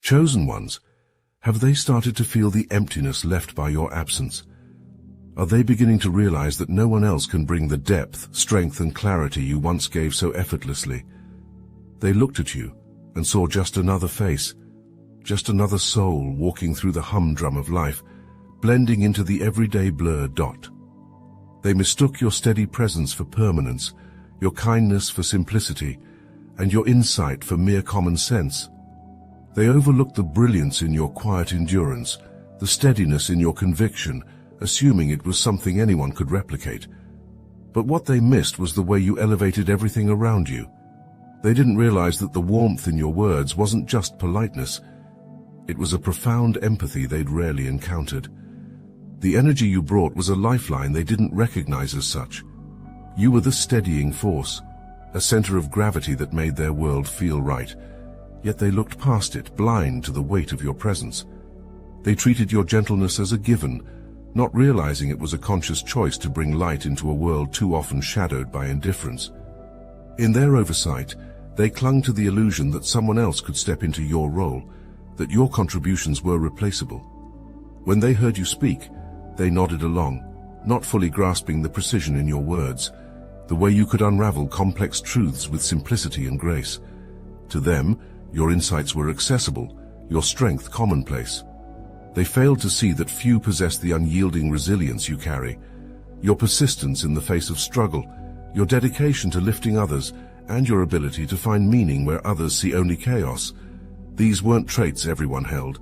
Chosen ones, have they started to feel the emptiness left by your absence? Are they beginning to realize that no one else can bring the depth, strength, and clarity you once gave so effortlessly? They looked at you and saw just another face, just another soul walking through the humdrum of life, blending into the everyday blurred dot. They mistook your steady presence for permanence, your kindness for simplicity, and your insight for mere common sense. They overlooked the brilliance in your quiet endurance, the steadiness in your conviction, assuming it was something anyone could replicate. But what they missed was the way you elevated everything around you. They didn't realize that the warmth in your words wasn't just politeness. It was a profound empathy they'd rarely encountered. The energy you brought was a lifeline they didn't recognize as such. You were the steadying force, a center of gravity that made their world feel right. Yet they looked past it, blind to the weight of your presence. They treated your gentleness as a given, not realizing it was a conscious choice to bring light into a world too often shadowed by indifference. In their oversight, they clung to the illusion that someone else could step into your role, that your contributions were replaceable. When they heard you speak, they nodded along, not fully grasping the precision in your words, the way you could unravel complex truths with simplicity and grace. To them, your insights were accessible, your strength commonplace. They failed to see that few possess the unyielding resilience you carry, your persistence in the face of struggle, your dedication to lifting others, and your ability to find meaning where others see only chaos. These weren't traits everyone held.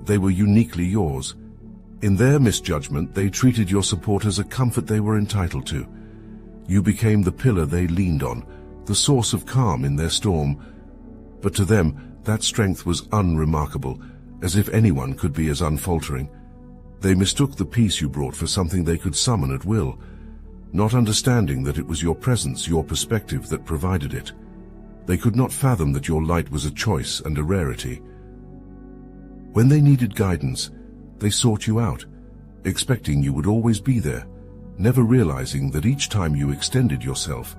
They were uniquely yours. In their misjudgment, they treated your support as a comfort they were entitled to. You became the pillar they leaned on, the source of calm in their storm. But to them, that strength was unremarkable, as if anyone could be as unfaltering. They mistook the peace you brought for something they could summon at will, not understanding that it was your presence, your perspective, that provided it. They could not fathom that your light was a choice and a rarity. When they needed guidance, they sought you out, expecting you would always be there, never realizing that each time you extended yourself,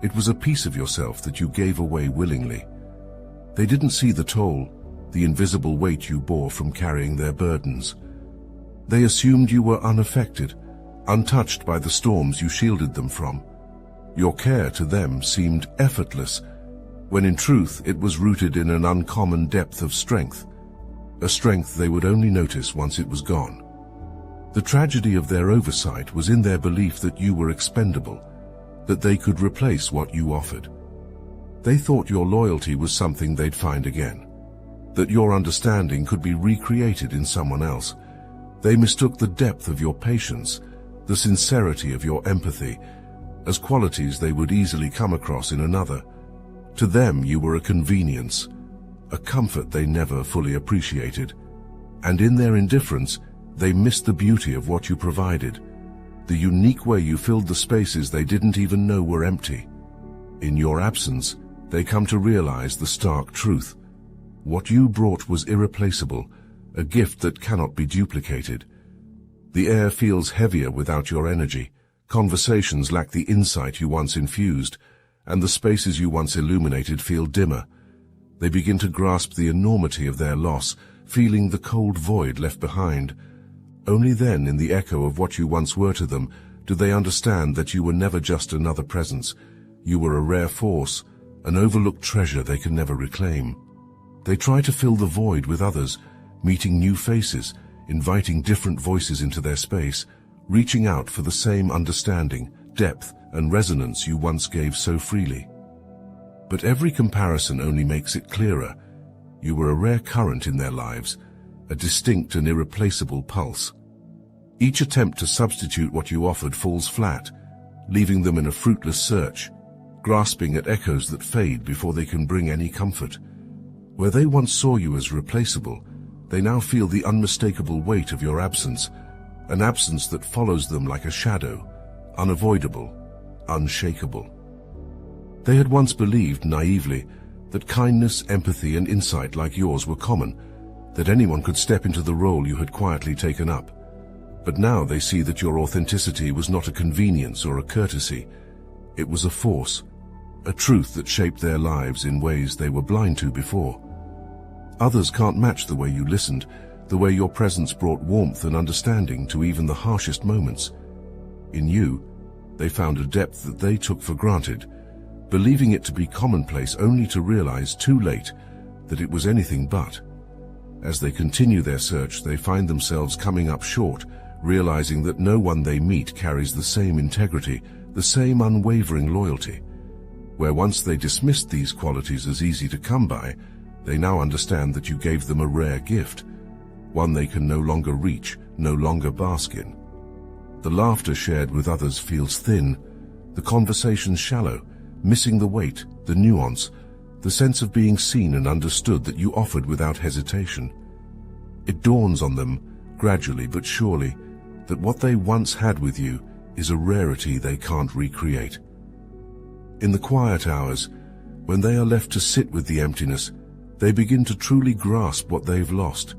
it was a piece of yourself that you gave away willingly. They didn't see the toll, the invisible weight you bore from carrying their burdens. They assumed you were unaffected, untouched by the storms you shielded them from. Your care to them seemed effortless, when in truth it was rooted in an uncommon depth of strength, a strength they would only notice once it was gone. The tragedy of their oversight was in their belief that you were expendable, that they could replace what you offered. They thought your loyalty was something they'd find again, that your understanding could be recreated in someone else. They mistook the depth of your patience, the sincerity of your empathy, as qualities they would easily come across in another. To them, you were a convenience, a comfort they never fully appreciated. And in their indifference, they missed the beauty of what you provided, the unique way you filled the spaces they didn't even know were empty. In your absence, they come to realize the stark truth. What you brought was irreplaceable, a gift that cannot be duplicated. The air feels heavier without your energy, conversations lack the insight you once infused, and the spaces you once illuminated feel dimmer. They begin to grasp the enormity of their loss, feeling the cold void left behind. Only then, in the echo of what you once were to them, do they understand that you were never just another presence. You were a rare force, an overlooked treasure they can never reclaim. They try to fill the void with others, meeting new faces, inviting different voices into their space, reaching out for the same understanding, depth, and resonance you once gave so freely. But every comparison only makes it clearer. You were a rare current in their lives, a distinct and irreplaceable pulse. Each attempt to substitute what you offered falls flat, leaving them in a fruitless search, grasping at echoes that fade before they can bring any comfort. Where they once saw you as replaceable, they now feel the unmistakable weight of your absence, an absence that follows them like a shadow, unavoidable, unshakable. They had once believed naively that kindness, empathy, and insight like yours were common, that anyone could step into the role you had quietly taken up. But now they see that your authenticity was not a convenience or a courtesy. It was a force, a truth that shaped their lives in ways they were blind to before. Others can't match the way you listened, the way your presence brought warmth and understanding to even the harshest moments. In you, they found a depth that they took for granted, believing it to be commonplace only to realize too late that it was anything but. As they continue their search, they find themselves coming up short, realizing that no one they meet carries the same integrity, the same unwavering loyalty. Where once they dismissed these qualities as easy to come by, they now understand that you gave them a rare gift, one they can no longer reach, no longer bask in. The laughter shared with others feels thin, the conversations shallow, missing the weight, the nuance, the sense of being seen and understood that you offered without hesitation. It dawns on them, gradually but surely, that what they once had with you is a rarity they can't recreate. In the quiet hours, when they are left to sit with the emptiness, they begin to truly grasp what they've lost.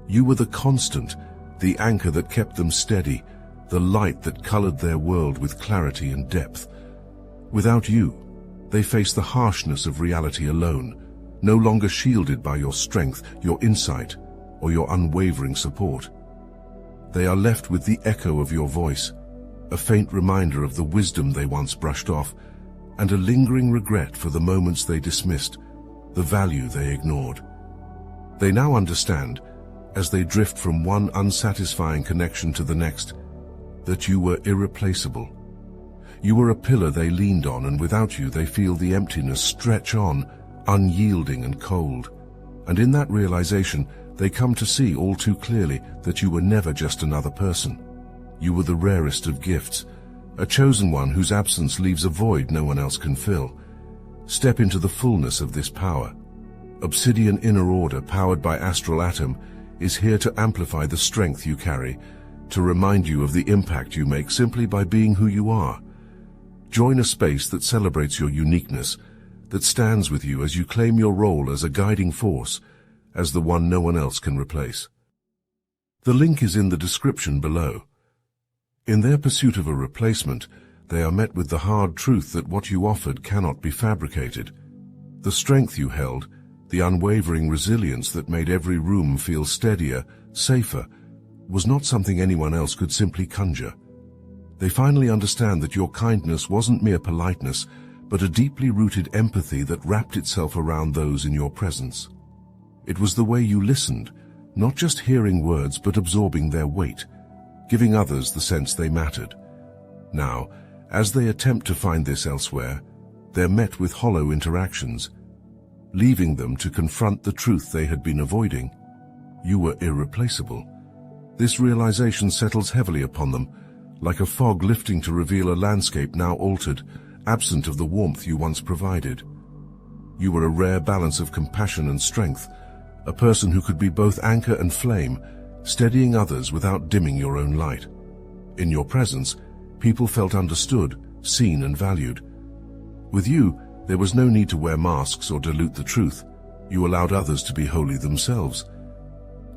You were the constant, the anchor that kept them steady, the light that colored their world with clarity and depth. Without you, they face the harshness of reality alone, no longer shielded by your strength, your insight, or your unwavering support. They are left with the echo of your voice, a faint reminder of the wisdom they once brushed off, and a lingering regret for the moments they dismissed, the value they ignored. They now understand, as they drift from one unsatisfying connection to the next, that you were irreplaceable. You were a pillar they leaned on, and without you they feel the emptiness stretch on, unyielding and cold. And in that realization, they come to see all too clearly that you were never just another person. You were the rarest of gifts, a chosen one whose absence leaves a void no one else can fill. Step into the fullness of this power. Obsidian Inner Order, powered by Astral Atom, is here to amplify the strength you carry, to remind you of the impact you make simply by being who you are. Join a space that celebrates your uniqueness, that stands with you as you claim your role as a guiding force, as the one no one else can replace. The link is in the description below. In their pursuit of a replacement, they are met with the hard truth that what you offered cannot be fabricated. The strength you held, the unwavering resilience that made every room feel steadier, safer, was not something anyone else could simply conjure. They finally understand that your kindness wasn't mere politeness, but a deeply rooted empathy that wrapped itself around those in your presence. It was the way you listened, not just hearing words but absorbing their weight, giving others the sense they mattered. Now, as they attempt to find this elsewhere, they're met with hollow interactions, leaving them to confront the truth they had been avoiding. You were irreplaceable. This realization settles heavily upon them, like a fog lifting to reveal a landscape now altered, absent of the warmth you once provided. You were a rare balance of compassion and strength, a person who could be both anchor and flame, steadying others without dimming your own light. In your presence, people felt understood, seen and valued. With you, there was no need to wear masks or dilute the truth. You allowed others to be wholly themselves.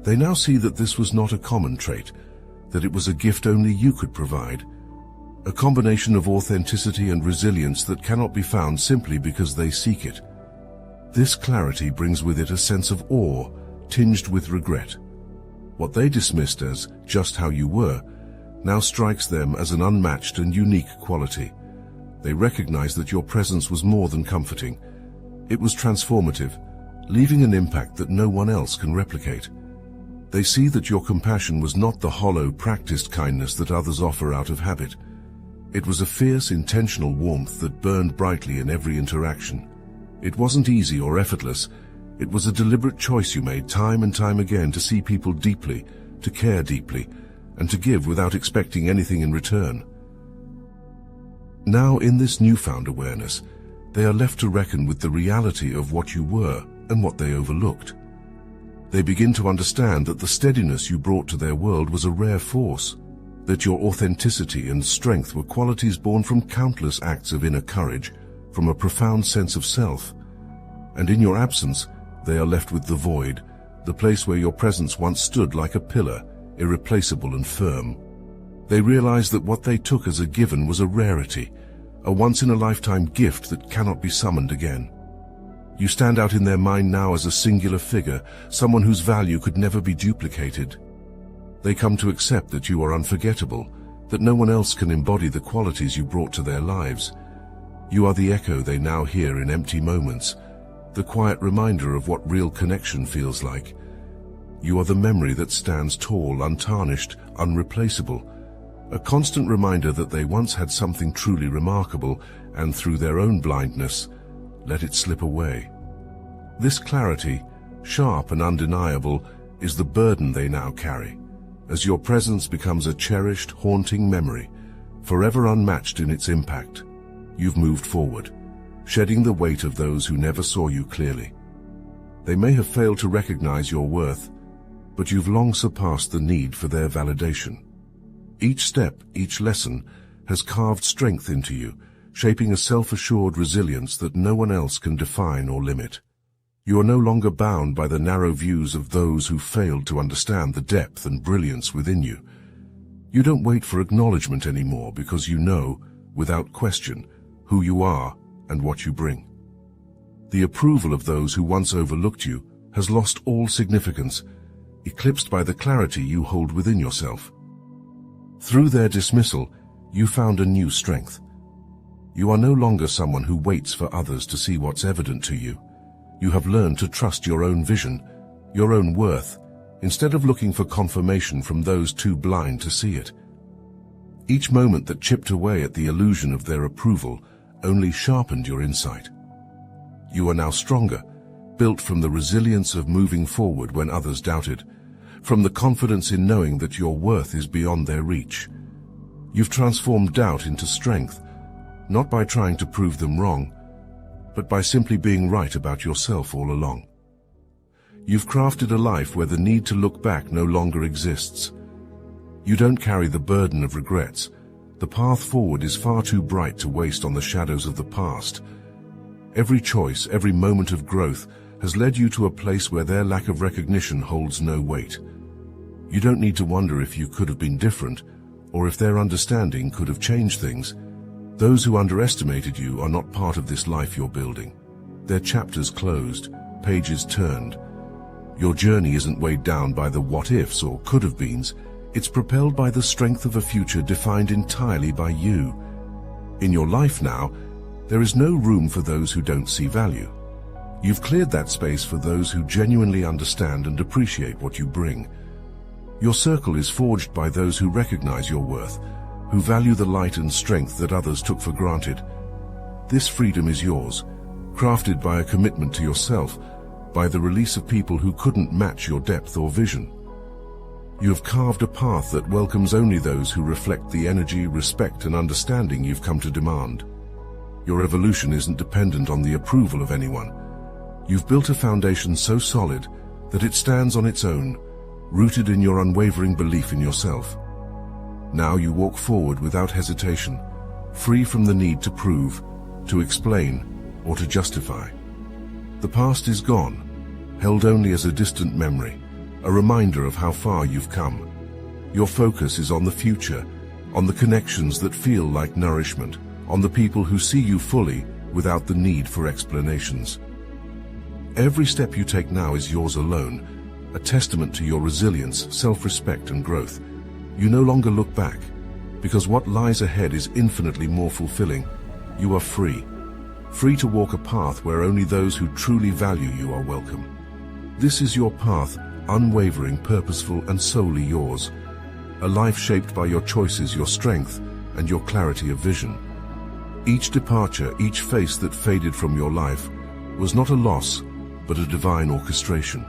They now see that this was not a common trait, that it was a gift only you could provide, a combination of authenticity and resilience that cannot be found simply because they seek it. This clarity brings with it a sense of awe, tinged with regret. What they dismissed as just how you were, now strikes them as an unmatched and unique quality. They recognize that your presence was more than comforting. It was transformative, leaving an impact that no one else can replicate. They see that your compassion was not the hollow, practiced kindness that others offer out of habit. It was a fierce, intentional warmth that burned brightly in every interaction. It wasn't easy or effortless. It was a deliberate choice you made time and time again to see people deeply, to care deeply, and to give without expecting anything in return. Now, in this newfound awareness, they are left to reckon with the reality of what you were and what they overlooked. They begin to understand that the steadiness you brought to their world was a rare force, that your authenticity and strength were qualities born from countless acts of inner courage, from a profound sense of self. And in your absence, they are left with the void, the place where your presence once stood like a pillar, irreplaceable and firm. They realize that what they took as a given was a rarity, a once-in-a-lifetime gift that cannot be summoned again. You stand out in their mind now as a singular figure, someone whose value could never be duplicated. They come to accept that you are unforgettable, that no one else can embody the qualities you brought to their lives. You are the echo they now hear in empty moments, the quiet reminder of what real connection feels like. You are the memory that stands tall, untarnished, unreplaceable, a constant reminder that they once had something truly remarkable, and through their own blindness, let it slip away. This clarity, sharp and undeniable, is the burden they now carry, as your presence becomes a cherished, haunting memory, forever unmatched in its impact. You've moved forward, shedding the weight of those who never saw you clearly. They may have failed to recognize your worth, but you've long surpassed the need for their validation. Each step, each lesson, has carved strength into you, shaping a self-assured resilience that no one else can define or limit. You are no longer bound by the narrow views of those who failed to understand the depth and brilliance within you. You don't wait for acknowledgement anymore because you know, without question, who you are and what you bring. The approval of those who once overlooked you has lost all significance, eclipsed by the clarity you hold within yourself. Through their dismissal, you found a new strength. You are no longer someone who waits for others to see what's evident to you. You have learned to trust your own vision, your own worth, instead of looking for confirmation from those too blind to see it. Each moment that chipped away at the illusion of their approval only sharpened your insight. You are now stronger, built from the resilience of moving forward when others doubted, from the confidence in knowing that your worth is beyond their reach. You've transformed doubt into strength, not by trying to prove them wrong, but by simply being right about yourself all along. You've crafted a life where the need to look back no longer exists. You don't carry the burden of regrets. The path forward is far too bright to waste on the shadows of the past. Every choice, every moment of growth has led you to a place where their lack of recognition holds no weight. You don't need to wonder if you could have been different, or if their understanding could have changed things. Those who underestimated you are not part of this life you're building. Their chapters closed, pages turned. Your journey isn't weighed down by the what-ifs or could-have-beens. It's propelled by the strength of a future defined entirely by you. In your life now, there is no room for those who don't see value. You've cleared that space for those who genuinely understand and appreciate what you bring. Your circle is forged by those who recognize your worth, who value the light and strength that others took for granted. This freedom is yours, crafted by a commitment to yourself, by the release of people who couldn't match your depth or vision. You have carved a path that welcomes only those who reflect the energy, respect, and understanding you've come to demand. Your evolution isn't dependent on the approval of anyone. You've built a foundation so solid that it stands on its own, rooted in your unwavering belief in yourself. Now you walk forward without hesitation, free from the need to prove, to explain, or to justify. The past is gone, held only as a distant memory, a reminder of how far you've come. Your focus is on the future, on the connections that feel like nourishment, on the people who see you fully without the need for explanations. Every step you take now is yours alone, a testament to your resilience, self-respect, and growth. You no longer look back, because what lies ahead is infinitely more fulfilling. You are free to walk a path where only those who truly value you are welcome. This is your path, unwavering, purposeful, and solely yours. A life shaped by your choices, your strength, and your clarity of vision. Each departure, each face that faded from your life, was not a loss, but a divine orchestration.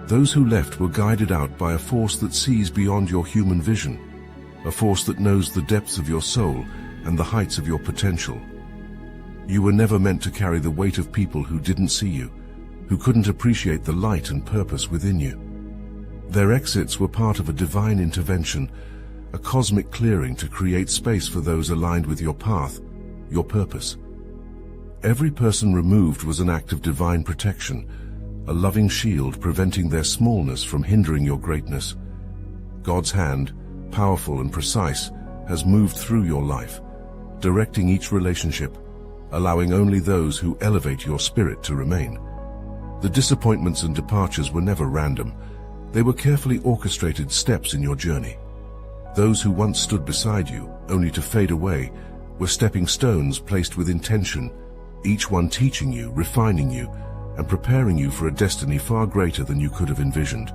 Those who left were guided out by a force that sees beyond your human vision, a force that knows the depths of your soul and the heights of your potential. You were never meant to carry the weight of people who didn't see you, who couldn't appreciate the light and purpose within you. Their exits were part of a divine intervention, a cosmic clearing to create space for those aligned with your path, your purpose. Every person removed was an act of divine protection, a loving shield preventing their smallness from hindering your greatness. God's hand, powerful and precise, has moved through your life, directing each relationship, allowing only those who elevate your spirit to remain. The disappointments and departures were never random. They were carefully orchestrated steps in your journey. Those who once stood beside you, only to fade away, were stepping stones placed with intention, each one teaching you, refining you, and preparing you for a destiny far greater than you could have envisioned.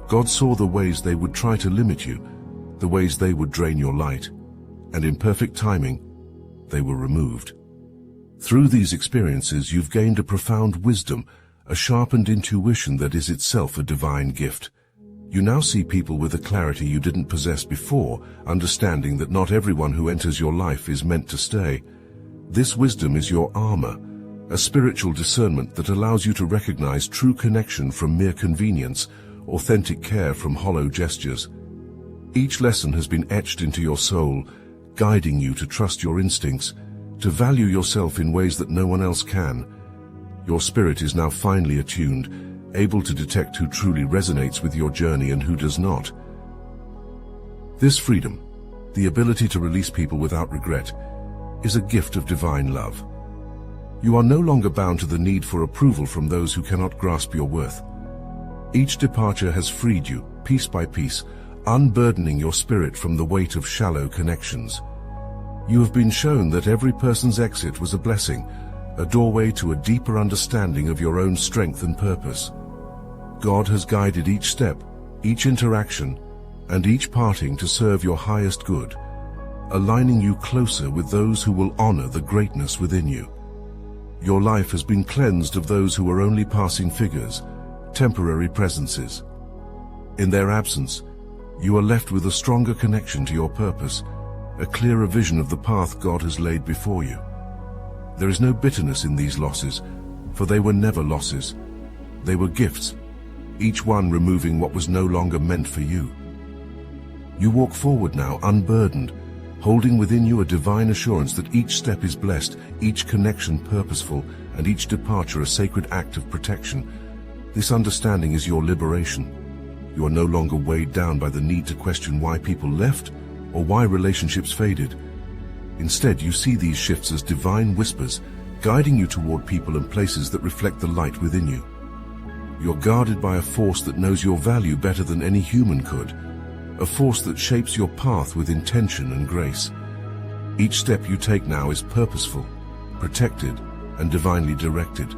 God saw the ways they would try to limit you, the ways they would drain your light, and in perfect timing, they were removed. Through these experiences, you've gained a profound wisdom, a sharpened intuition that is itself a divine gift. You now see people with a clarity you didn't possess before, understanding that not everyone who enters your life is meant to stay. This wisdom is your armor, a spiritual discernment that allows you to recognize true connection from mere convenience, authentic care from hollow gestures. Each lesson has been etched into your soul, guiding you to trust your instincts, to value yourself in ways that no one else can. Your spirit is now finely attuned, able to detect who truly resonates with your journey and who does not. This freedom, the ability to release people without regret, is a gift of divine love. You are no longer bound to the need for approval from those who cannot grasp your worth. Each departure has freed you, piece by piece, unburdening your spirit from the weight of shallow connections. You have been shown that every person's exit was a blessing, a doorway to a deeper understanding of your own strength and purpose. God has guided each step, each interaction, and each parting to serve your highest good, aligning you closer with those who will honor the greatness within you. Your life has been cleansed of those who are only passing figures, temporary presences. In their absence, you are left with a stronger connection to your purpose, a clearer vision of the path God has laid before you. There is no bitterness in these losses, for they were never losses. They were gifts, each one removing what was no longer meant for you. You walk forward now unburdened, holding within you a divine assurance that each step is blessed, each connection purposeful, and each departure a sacred act of protection. This understanding is your liberation. You are no longer weighed down by the need to question why people left or why relationships faded. Instead, you see these shifts as divine whispers, guiding you toward people and places that reflect the light within you. You're guarded by a force that knows your value better than any human could, a force that shapes your path with intention and grace. Each step you take now is purposeful, protected, and divinely directed,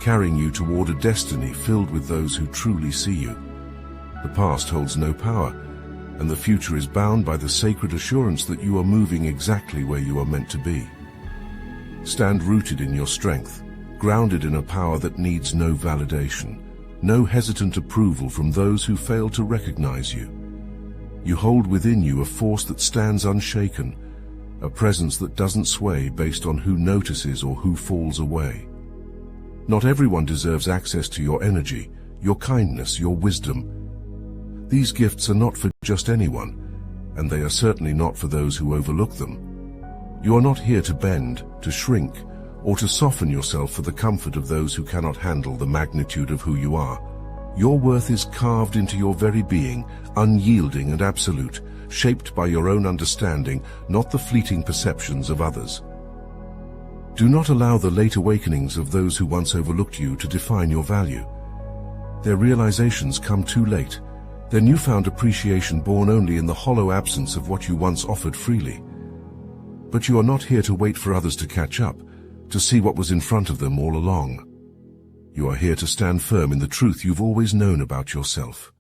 carrying you toward a destiny filled with those who truly see you. The past holds no power, and the future is bound by the sacred assurance that you are moving exactly where you are meant to be. Stand rooted in your strength, grounded in a power that needs no validation, no hesitant approval from those who fail to recognize you. You hold within you a force that stands unshaken, a presence that doesn't sway based on who notices or who falls away. Not everyone deserves access to your energy, your kindness, your wisdom. These gifts are not for just anyone, and they are certainly not for those who overlook them. You are not here to bend, to shrink, or to soften yourself for the comfort of those who cannot handle the magnitude of who you are. Your worth is carved into your very being, unyielding and absolute, shaped by your own understanding, not the fleeting perceptions of others. Do not allow the late awakenings of those who once overlooked you to define your value. Their realizations come too late, their newfound appreciation born only in the hollow absence of what you once offered freely. But you are not here to wait for others to catch up, to see what was in front of them all along. You are here to stand firm in the truth you've always known about yourself.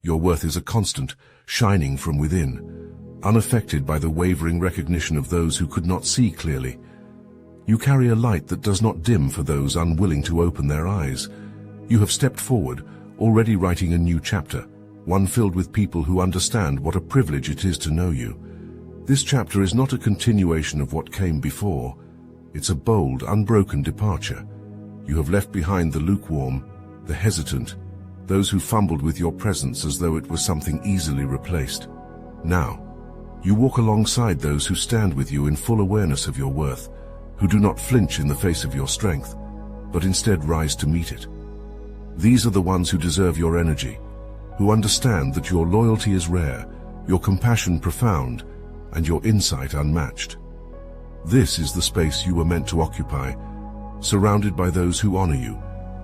Your worth is a constant, shining from within, unaffected by the wavering recognition of those who could not see clearly. You carry a light that does not dim for those unwilling to open their eyes. You have stepped forward, already writing a new chapter, one filled with people who understand what a privilege it is to know you. This chapter is not a continuation of what came before. It's a bold, unbroken departure. You have left behind the lukewarm, the hesitant, those who fumbled with your presence as though it was something easily replaced. Now, you walk alongside those who stand with you in full awareness of your worth, who do not flinch in the face of your strength, but instead rise to meet it. These are the ones who deserve your energy, who understand that your loyalty is rare, your compassion profound, and your insight unmatched. This is the space you were meant to occupy, surrounded by those who honor you,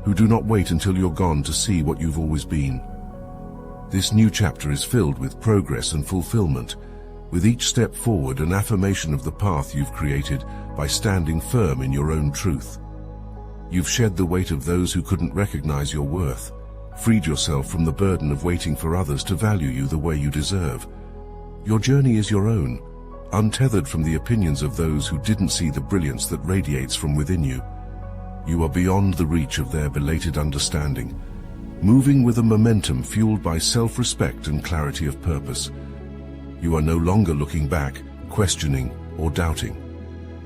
who do not wait until you're gone to see what you've always been. This new chapter is filled with progress and fulfillment, with each step forward an affirmation of the path you've created by standing firm in your own truth. You've shed the weight of those who couldn't recognize your worth, freed yourself from the burden of waiting for others to value you the way you deserve. Your journey is your own, untethered from the opinions of those who didn't see the brilliance that radiates from within you. You are beyond the reach of their belated understanding, moving with a momentum fueled by self-respect and clarity of purpose. You are no longer looking back, questioning, or doubting.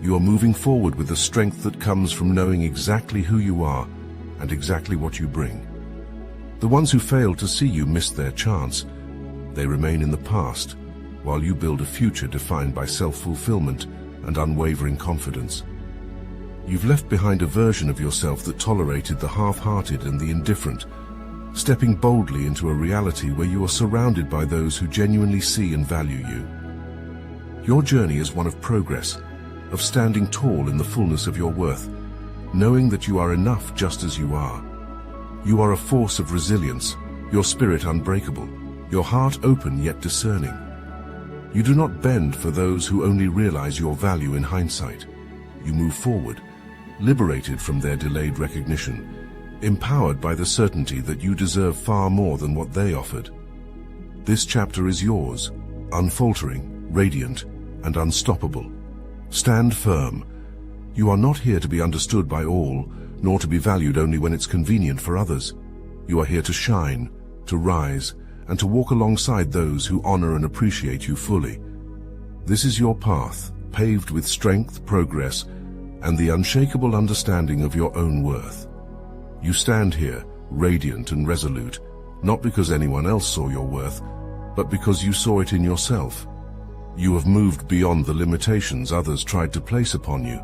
You are moving forward with the strength that comes from knowing exactly who you are and exactly what you bring. The ones who failed to see you missed their chance. They remain in the past, while you build a future defined by self-fulfillment and unwavering confidence. You've left behind a version of yourself that tolerated the half-hearted and the indifferent, stepping boldly into a reality where you are surrounded by those who genuinely see and value you. Your journey is one of progress, of standing tall in the fullness of your worth, knowing that you are enough just as you are. You are a force of resilience, your spirit unbreakable, your heart open yet discerning. You do not bend for those who only realize your value in hindsight. You move forward, liberated from their delayed recognition, empowered by the certainty that you deserve far more than what they offered. This chapter is yours, unfaltering, radiant, and unstoppable. Stand firm. You are not here to be understood by all, nor to be valued only when it's convenient for others. You are here to shine, to rise, and to walk alongside those who honor and appreciate you fully. This is your path, paved with strength, progress, and the unshakable understanding of your own worth. You stand here, radiant and resolute, not because anyone else saw your worth, but because you saw it in yourself. You have moved beyond the limitations others tried to place upon you,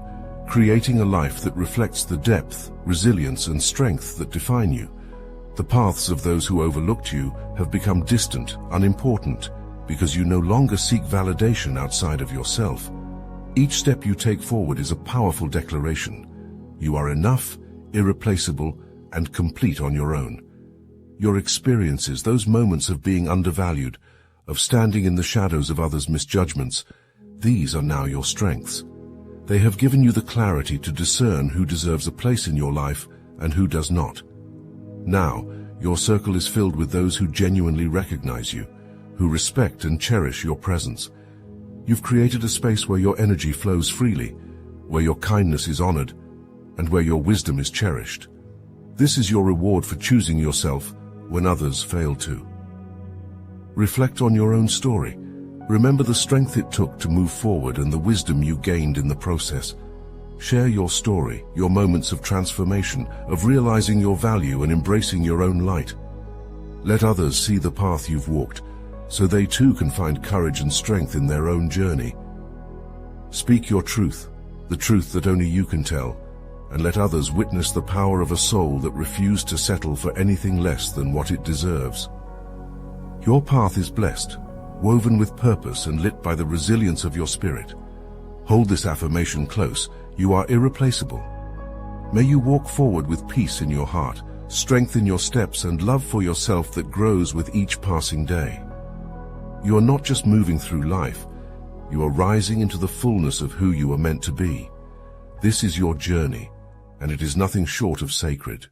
creating a life that reflects the depth, resilience, and strength that define you. The paths of those who overlooked you have become distant, unimportant, because you no longer seek validation outside of yourself. Each step you take forward is a powerful declaration. You are enough, irreplaceable, and complete on your own. Your experiences, those moments of being undervalued, of standing in the shadows of others' misjudgments, these are now your strengths. They have given you the clarity to discern who deserves a place in your life and who does not. Now, your circle is filled with those who genuinely recognize you, who respect and cherish your presence. You've created a space where your energy flows freely, where your kindness is honored, and where your wisdom is cherished. This is your reward for choosing yourself when others fail to. Reflect on your own story. Remember the strength it took to move forward and the wisdom you gained in the process. Share your story, your moments of transformation, of realizing your value and embracing your own light. Let others see the path you've walked, so they too can find courage and strength in their own journey. Speak your truth, the truth that only you can tell, and let others witness the power of a soul that refused to settle for anything less than what it deserves. Your path is blessed, woven with purpose and lit by the resilience of your spirit. Hold this affirmation close. You are irreplaceable. May you walk forward with peace in your heart, strength in your steps, and love for yourself that grows with each passing day. You are not just moving through life, you are rising into the fullness of who you are meant to be. This is your journey, and it is nothing short of sacred.